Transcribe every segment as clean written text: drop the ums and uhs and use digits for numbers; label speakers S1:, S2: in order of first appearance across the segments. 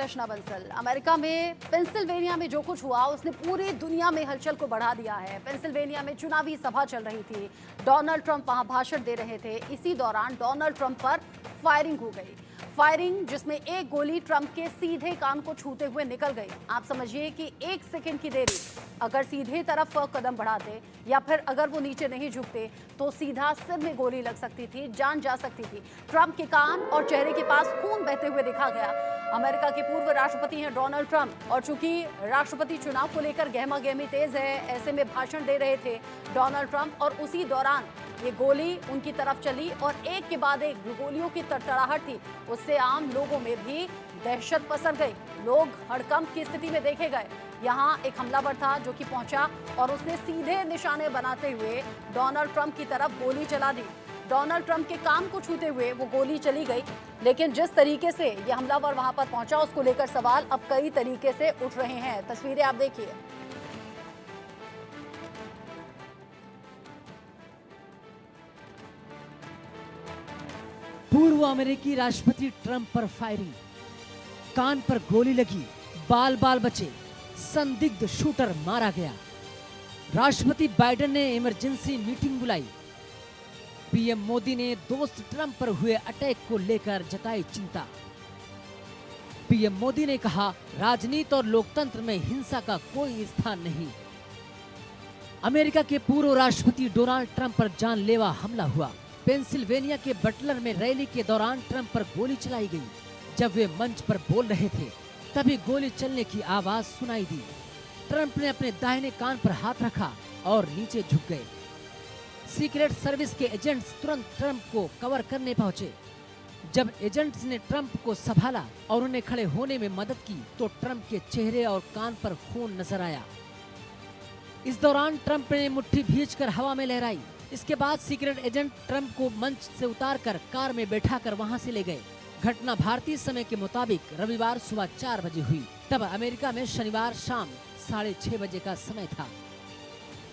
S1: रचना Bansal. America में Pennsylvania में जो कुछ हुआ उसने पूरी दुनिया में हलचल को बढ़ा दिया है। पेंसिल्वेनिया में चुनावी सभा चल रही थी, डोनाल्ड ट्रंप वहां भाषण दे रहे थे। इसी दौरान डोनाल्ड ट्रंप पर फायरिंग हो गई। फायरिंग जिसमें एक गोली ट्रंप के सीधे कान को छूते हुए निकल गई। आप समझिए कि एक सेकंड की देरी, अगर सीधे तरफ कदम बढ़ाते या फिर अगर वो नीचे नहीं झुकते तो सीधा सिर में गोली लग सकती थी, जान जा सकती थी। ट्रंप के कान और चेहरे के पास खून बहते हुए देखा गया। अमेरिका के पूर्व राष्ट्रपति हैं डोनाल्ड ट्रंप, और चूंकि राष्ट्रपति चुनाव को लेकर गहमा गहमी तेज है, ऐसे में भाषण दे रहे थे डोनाल्ड ट्रंप, और उसी दौरान ये गोली उनकी तरफ चली और एक के बाद एक गोलियों की तड़तड़ाहट थी। उससे आम लोगों में भी दहशत पसर गई। लोग हड़कंप की स्थिति में देखे गए। यहाँ एक हमलावर था जो कि पहुंचा और उसने सीधे निशाने बनाते हुए डोनाल्ड ट्रंप की तरफ गोली चला दी। डोनाल्ड ट्रंप के कान को छूते हुए वो गोली चली गई, लेकिन जिस तरीके से ये हमलावर वहां पर पहुंचा उसको लेकर सवाल अब कई तरीके से उठ रहे हैं। तस्वीरें आप देखिए।
S2: पूर्व अमेरिकी राष्ट्रपति ट्रंप पर फायरिंग, कान पर गोली लगी, बाल बाल बचे, संदिग्ध शूटर मारा गया। राष्ट्रपति बाइडेन ने इमरजेंसी मीटिंग बुलाई। पीएम मोदी ने दोस्त ट्रंप पर हुए अटैक को लेकर जताई चिंता। पीएम मोदी ने कहा, राजनीति और लोकतंत्र में हिंसा का कोई स्थान नहीं। अमेरिका के पूर्व राष्ट्रपति डोनाल्ड ट्रंप पर जानलेवा हमला हुआ। पेंसिल्वेनिया के बटलर में रैली के दौरान ट्रंप पर गोली चलाई गई। जब वे मंच पर बोल रहे थे तभी गोली चलने की आवाज सुनाई दी। ट्रंप ने अपने दाहिने कान पर हाथ रखा और नीचे झुक गए। सीक्रेट सर्विस के एजेंट्स तुरंत ट्रंप को कवर करने पहुंचे। जब एजेंट्स ने ट्रंप को संभाला और उन्हें खड़े होने में मदद की तो ट्रंप के चेहरे और कान पर खून नजर आया। इस दौरान ट्रंप ने मुट्ठी भींचकर हवा में लहराई। इसके बाद सीक्रेट एजेंट ट्रंप को मंच से उतारकर कार में बैठाकर वहां से ले गए। घटना भारतीय समय के मुताबिक रविवार सुबह 4 बजे हुई। तब अमेरिका में शनिवार शाम 6:30 बजे का समय था।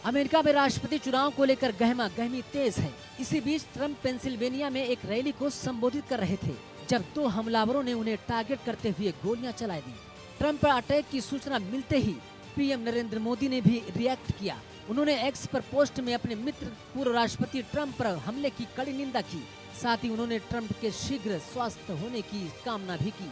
S2: अमेरिका में राष्ट्रपति चुनाव को लेकर गहमा गहमी तेज है। इसी बीच ट्रंप पेंसिल्वेनिया में एक रैली को संबोधित कर रहे थे जब 2 हमलावरों ने उन्हें टारगेट करते हुए गोलियां चला दी। ट्रंप पर अटैक की सूचना मिलते ही पीएम नरेंद्र मोदी ने भी रिएक्ट किया। उन्होंने एक्स पर पोस्ट में अपने मित्र पूर्व राष्ट्रपति ट्रंप पर हमले की कड़ी निंदा की। साथ ही उन्होंने ट्रंप के शीघ्र स्वस्थ होने की कामना भी की।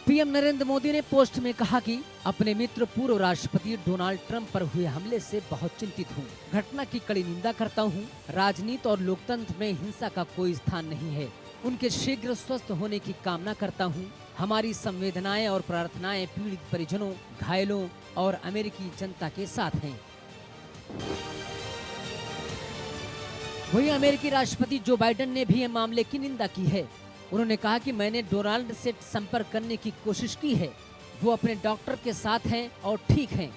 S2: पीएम नरेंद्र मोदी ने पोस्ट में कहा कि अपने मित्र पूर्व राष्ट्रपति डोनाल्ड ट्रंप पर हुए हमले से बहुत चिंतित हूँ। घटना की कड़ी निंदा करता हूँ। राजनीति और लोकतंत्र में हिंसा का कोई स्थान नहीं है। उनके शीघ्र स्वस्थ होने की कामना करता हूँ। हमारी संवेदनाएं और प्रार्थनाएं पीड़ित परिजनों, घायलों और अमेरिकी जनता के साथ हैं। वहीं अमेरिकी राष्ट्रपति जो बाइडेन ने भी मामले की निंदा की है। उन्होंने कहा कि मैंने डोनाल्ड से संपर्क करने की कोशिश की है। वो अपने डॉक्टर के साथ हैं और ठीक हैं।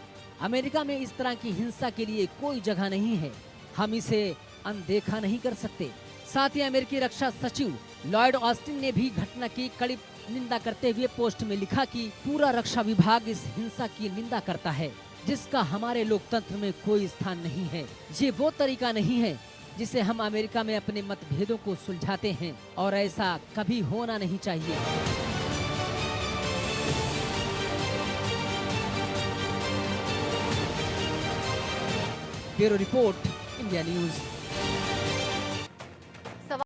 S2: अमेरिका में इस तरह की हिंसा के लिए कोई जगह नहीं है। हम इसे अनदेखा नहीं कर सकते। साथ ही अमेरिकी रक्षा सचिव लॉयड ऑस्टिन ने भी घटना की कड़ी निंदा करते हुए पोस्ट में लिखा कि पूरा रक्षा विभाग इस हिंसा की निंदा करता है जिसका हमारे लोकतंत्र में कोई स्थान नहीं है। ये वो तरीका नहीं है जिसे हम अमेरिका में अपने मतभेदों को सुलझाते हैं और ऐसा कभी होना नहीं चाहिए। Bureau report, India news.